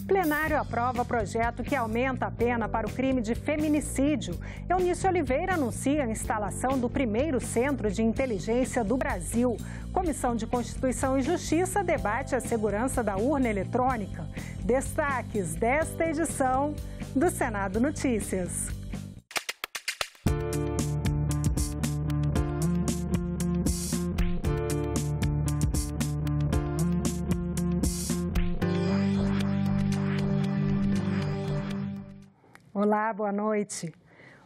Plenário aprova projeto que aumenta a pena para o crime de feminicídio. Eunice Oliveira anuncia a instalação do primeiro centro de inteligência do Brasil. Comissão de Constituição e Justiça debate a segurança da urna eletrônica. Destaques desta edição do Senado Notícias. Olá, boa noite.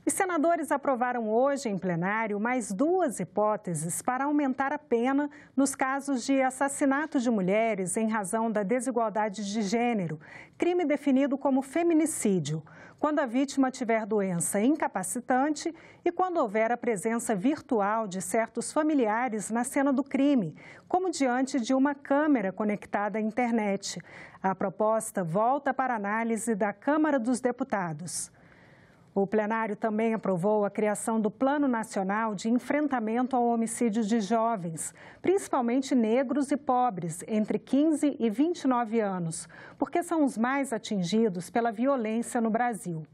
Os senadores aprovaram hoje em plenário mais duas hipóteses para aumentar a pena nos casos de assassinato de mulheres em razão da desigualdade de gênero, crime definido como feminicídio, quando a vítima tiver doença incapacitante e quando houver a presença virtual de certos familiares na cena do crime, como diante de uma câmera conectada à internet. A proposta volta para análise da Câmara dos Deputados. O plenário também aprovou a criação do Plano Nacional de Enfrentamento ao Homicídio de Jovens, principalmente negros e pobres, entre 15 e 29 anos, porque são os mais atingidos pela violência no Brasil.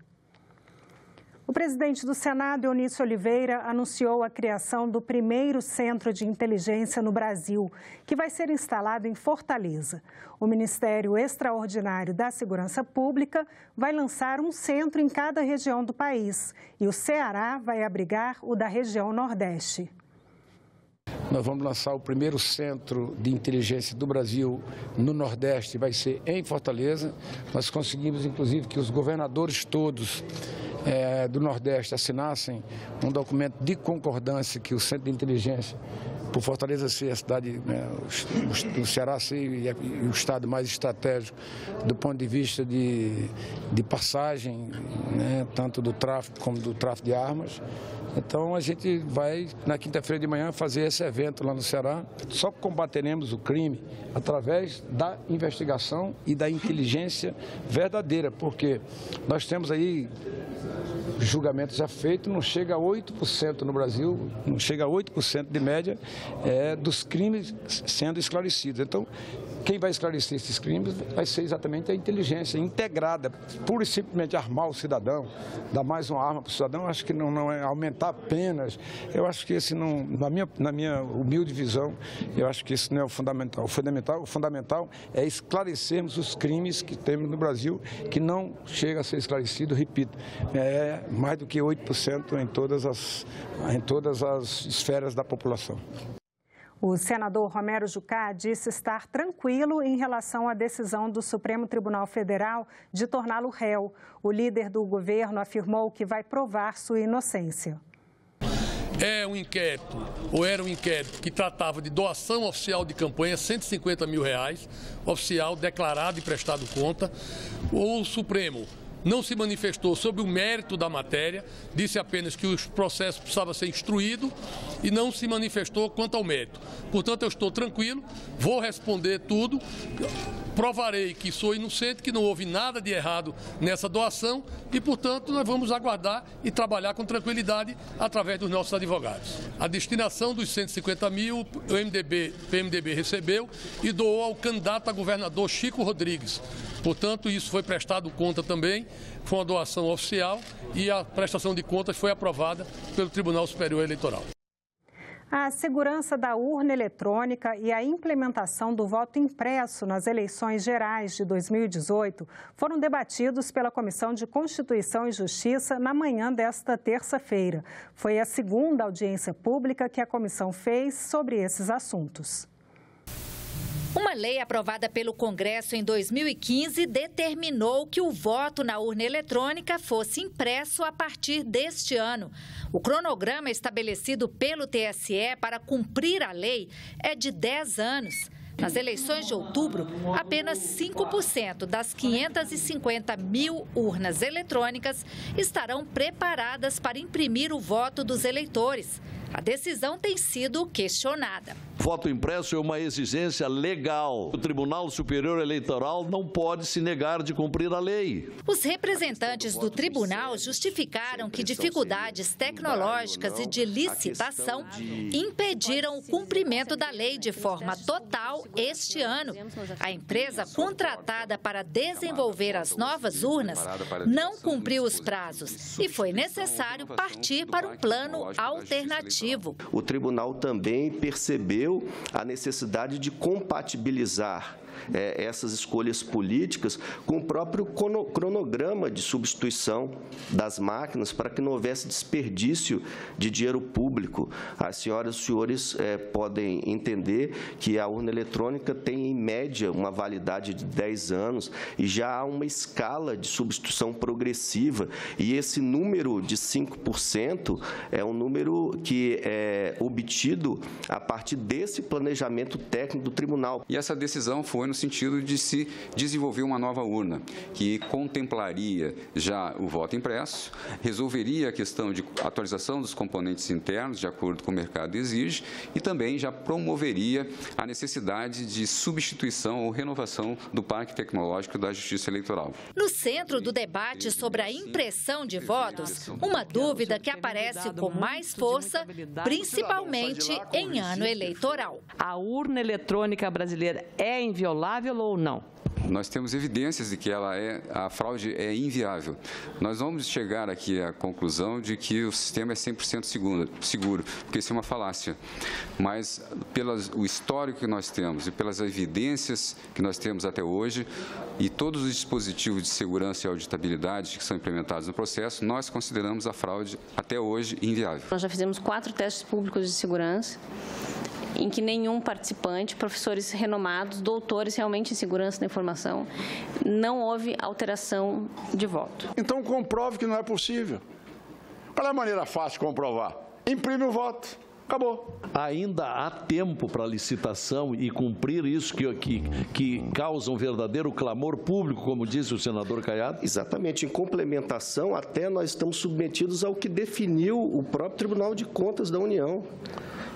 O presidente do Senado, Eunice Oliveira, anunciou a criação do primeiro centro de inteligência no Brasil, que vai ser instalado em Fortaleza. O Ministério Extraordinário da Segurança Pública vai lançar um centro em cada região do país e o Ceará vai abrigar o da região Nordeste. Nós vamos lançar o primeiro centro de inteligência do Brasil no Nordeste, vai ser em Fortaleza. Nós conseguimos, inclusive, que os governadores todos do Nordeste assinassem um documento de concordância que o Centro de Inteligência, por Fortaleza ser a cidade, o Ceará ser o estado mais estratégico do ponto de vista de passagem, tanto do tráfico como do tráfico de armas. Então a gente vai, na quinta-feira de manhã, fazer esse evento lá no Ceará. Só combateremos o crime através da investigação e da inteligência verdadeira, porque nós temos aí julgamento já feito, não chega a 8% no Brasil, não chega a 8% de média dos crimes sendo esclarecidos. Então, quem vai esclarecer esses crimes vai ser exatamente a inteligência integrada, pura e simplesmente armar o cidadão, dar mais uma arma para o cidadão. Acho que não é aumentar penas. Eu acho que esse não, na minha humilde visão, eu acho que isso não é o fundamental. O fundamental é esclarecermos os crimes que temos no Brasil, que não chega a ser esclarecido, repito, mais do que 8% em todas as esferas da população. O senador Romero Jucá disse estar tranquilo em relação à decisão do Supremo Tribunal Federal de torná-lo réu. O líder do governo afirmou que vai provar sua inocência. Era um inquérito que tratava de doação oficial de campanha, R$150 mil, oficial, declarado e prestado conta. O Supremo não se manifestou sobre o mérito da matéria, disse apenas que os processos precisavam ser instruídos e não se manifestou quanto ao mérito. Portanto, eu estou tranquilo, vou responder tudo, provarei que sou inocente, que não houve nada de errado nessa doação e, portanto, nós vamos aguardar e trabalhar com tranquilidade através dos nossos advogados. A destinação dos 150 mil, o PMDB recebeu e doou ao candidato a governador Chico Rodrigues. Portanto, isso foi prestado conta também, foi uma doação oficial e a prestação de contas foi aprovada pelo Tribunal Superior Eleitoral. A segurança da urna eletrônica e a implementação do voto impresso nas eleições gerais de 2018 foram debatidos pela Comissão de Constituição e Justiça na manhã desta terça-feira. Foi a segunda audiência pública que a comissão fez sobre esses assuntos. Uma lei aprovada pelo Congresso em 2015 determinou que o voto na urna eletrônica fosse impresso a partir deste ano. O cronograma estabelecido pelo TSE para cumprir a lei é de 10 anos. Nas eleições de outubro, apenas 5% das 550 mil urnas eletrônicas estarão preparadas para imprimir o voto dos eleitores. A decisão tem sido questionada. Voto impresso é uma exigência legal. O Tribunal Superior Eleitoral não pode se negar de cumprir a lei. Os representantes do tribunal justificaram que dificuldades tecnológicas e de licitação impediram o cumprimento da lei de forma total este ano. A empresa contratada para desenvolver as novas urnas não cumpriu os prazos e foi necessário partir para um plano alternativo. O tribunal também percebeu a necessidade de compatibilizar essas escolhas políticas com o próprio cronograma de substituição das máquinas para que não houvesse desperdício de dinheiro público. As senhoras e os senhores podem entender que a urna eletrônica tem, em média, uma validade de 10 anos e já há uma escala de substituição progressiva e esse número de 5% é um número que é obtido a partir desse planejamento técnico do tribunal. E essa decisão foi no sentido de se desenvolver uma nova urna, que contemplaria já o voto impresso, resolveria a questão de atualização dos componentes internos, de acordo com o mercado exige, e também já promoveria a necessidade de substituição ou renovação do parque tecnológico da Justiça Eleitoral. No centro do debate sobre a impressão de votos, uma dúvida que aparece com mais força, principalmente em ano eleitoral. A urna eletrônica brasileira é inviolável ou não? Nós temos evidências de que a fraude é inviável. Nós vamos chegar aqui à conclusão de que o sistema é 100% seguro, porque isso é uma falácia. Mas, pelo histórico que nós temos e pelas evidências que nós temos até hoje, e todos os dispositivos de segurança e auditabilidade que são implementados no processo, nós consideramos a fraude até hoje inviável. Nós já fizemos 4 testes públicos de segurança, em que nenhum participante, professores renomados, doutores realmente em segurança da informação, não houve alteração de voto. Então comprove que não é possível. Qual é a maneira fácil de comprovar? Imprime o voto. Acabou. Ainda há tempo para licitação e cumprir isso que causa um verdadeiro clamor público, como disse o senador Caiado? Exatamente. Em complementação, até nós estamos submetidos ao que definiu o próprio Tribunal de Contas da União,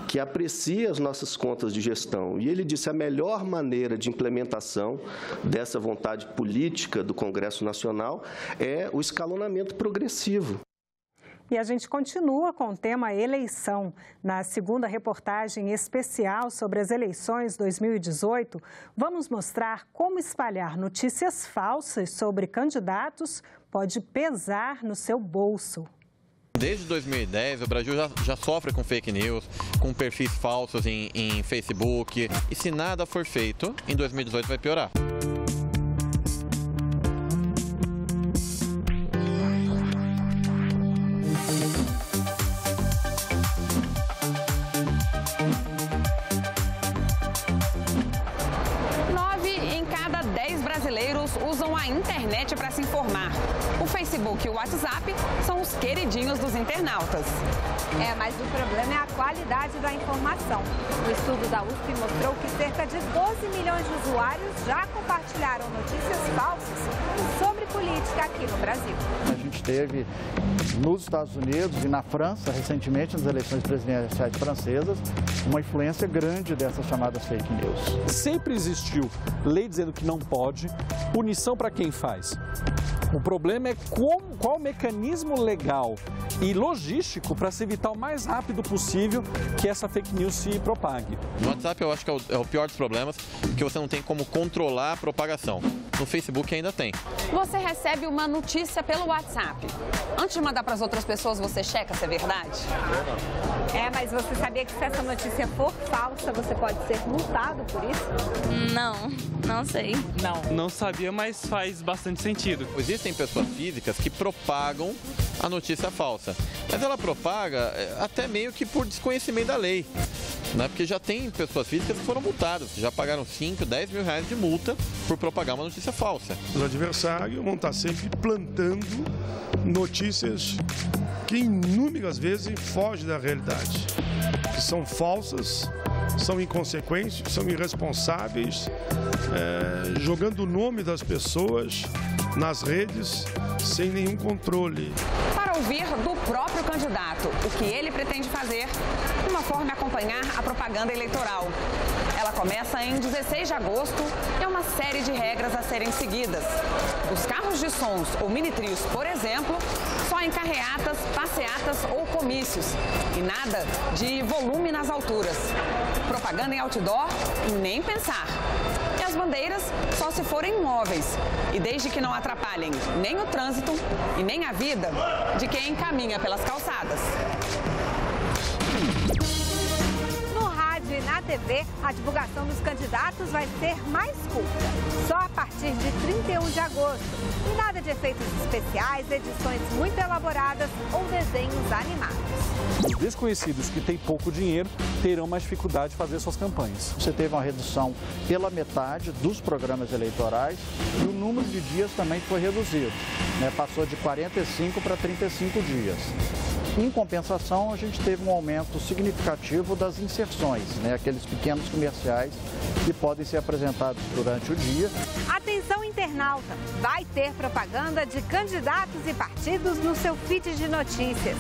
que aprecia as nossas contas de gestão. E ele disse que a melhor maneira de implementação dessa vontade política do Congresso Nacional é o escalonamento progressivo. E a gente continua com o tema eleição. Na segunda reportagem especial sobre as eleições 2018, vamos mostrar como espalhar notícias falsas sobre candidatos pode pesar no seu bolso. Desde 2010, o Brasil já sofre com fake news, com perfis falsos em Facebook. E se nada for feito, em 2018 vai piorar. Usam a internet para se informar. O Facebook e o WhatsApp são os queridinhos dos internautas. Mas o problema é a qualidade da informação. O estudo da USP mostrou que cerca de 12 milhões de usuários já compartilharam notícias falsas sobre política aqui no Brasil. A gente teve nos Estados Unidos e na França, recentemente, nas eleições presidenciais francesas, uma influência grande dessas chamadas fake news. Sempre existiu lei dizendo que não pode, punição para quem faz. O problema é qual o mecanismo legal e logístico para se evitar o mais rápido possível que essa fake news se propague. No WhatsApp eu acho que é o pior dos problemas, porque você não tem como controlar a propagação. No Facebook ainda tem. Você recebe uma notícia pelo WhatsApp. Antes de mandar para as outras pessoas, você checa se é verdade? Mas você sabia que se essa notícia for falsa, você pode ser multado por isso? Não sei. Não sabia, mas faz bastante sentido. Existem pessoas físicas que propagam a notícia falsa, mas ela propaga até meio que por desconhecimento da lei, né? Porque já tem pessoas físicas que foram multadas, que já pagaram 5, 10 mil reais de multa por propagar uma notícia falsa. Os adversários vão estar sempre plantando notícias que inúmeras vezes fogem da realidade, que são falsas, são inconsequentes, são irresponsáveis, jogando o nome das pessoas nas redes sem nenhum controle. Para ouvir do próprio candidato o que ele pretende fazer, uma forma é acompanhar a propaganda eleitoral. Ela começa em 16 de agosto e é uma série de regras a serem seguidas. Os carros de sons ou mini-trios, por exemplo, só em carreatas, passeatas ou comícios. E nada de volume nas alturas. Propaganda em outdoor, nem pensar. E as bandeiras só se forem móveis. E desde que não atrapalhem nem o trânsito e nem a vida de quem caminha pelas calçadas. No rádio e na TV, a divulgação dos candidatos vai ser mais curta. Só a partir de 31 de agosto. E nada de efeitos especiais, edições muito elaboradas ou desenhos animados. Os desconhecidos que têm pouco dinheiro terão mais dificuldade de fazer suas campanhas. Você teve uma redução pela metade dos programas eleitorais e o número de dias também foi reduzido, né? Passou de 45 para 35 dias. Em compensação, a gente teve um aumento significativo das inserções, né? Aqueles pequenos comerciais que podem ser apresentados durante o dia. Atenção, internauta! Vai ter propaganda de candidatos e partidos no seu feed de notícias.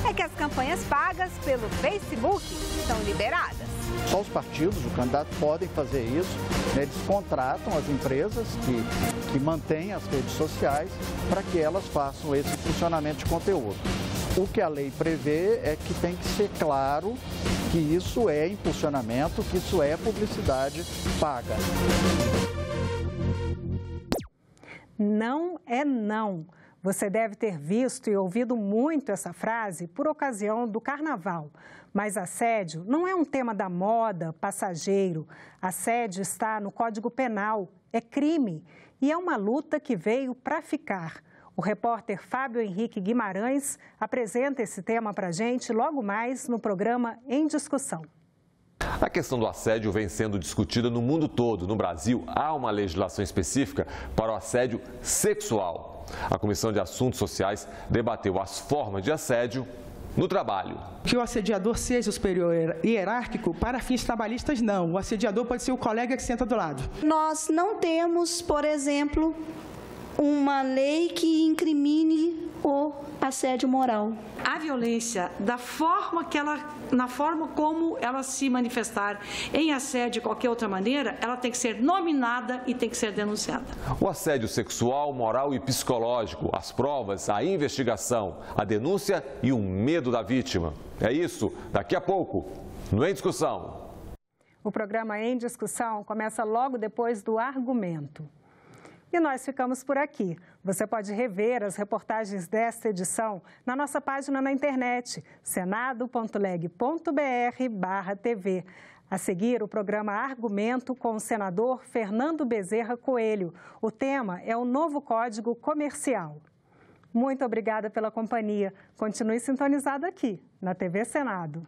É que as campanhas pagas pelo Facebook são liberadas. Só os partidos, o candidato, podem fazer isso, né? Eles contratam as empresas que mantêm as redes sociais para que elas façam esse funcionamento de conteúdo. O que a lei prevê é que tem que ser claro que isso é impulsionamento, que isso é publicidade paga. Não é não. Você deve ter visto e ouvido muito essa frase por ocasião do carnaval. Mas assédio não é um tema da moda, passageiro. Assédio está no Código Penal, é crime e é uma luta que veio para ficar. O repórter Fábio Henrique Guimarães apresenta esse tema para a gente logo mais no programa Em Discussão. A questão do assédio vem sendo discutida no mundo todo. No Brasil, há uma legislação específica para o assédio sexual. A Comissão de Assuntos Sociais debateu as formas de assédio no trabalho. Que o assediador seja o superior hierárquico, para fins trabalhistas, não. O assediador pode ser o colega que senta do lado. Nós não temos, por exemplo, uma lei que incrimine o assédio moral. A violência, na forma como ela se manifestar em assédio de qualquer outra maneira, ela tem que ser nominada e tem que ser denunciada. O assédio sexual, moral e psicológico, as provas, a investigação, a denúncia e o medo da vítima. É isso, daqui a pouco, no Em Discussão. O programa Em Discussão começa logo depois do argumento. E nós ficamos por aqui. Você pode rever as reportagens desta edição na nossa página na internet, senado.leg.br/TV. A seguir, o programa Argumento com o senador Fernando Bezerra Coelho. O tema é o novo Código Comercial. Muito obrigada pela companhia. Continue sintonizado aqui, na TV Senado.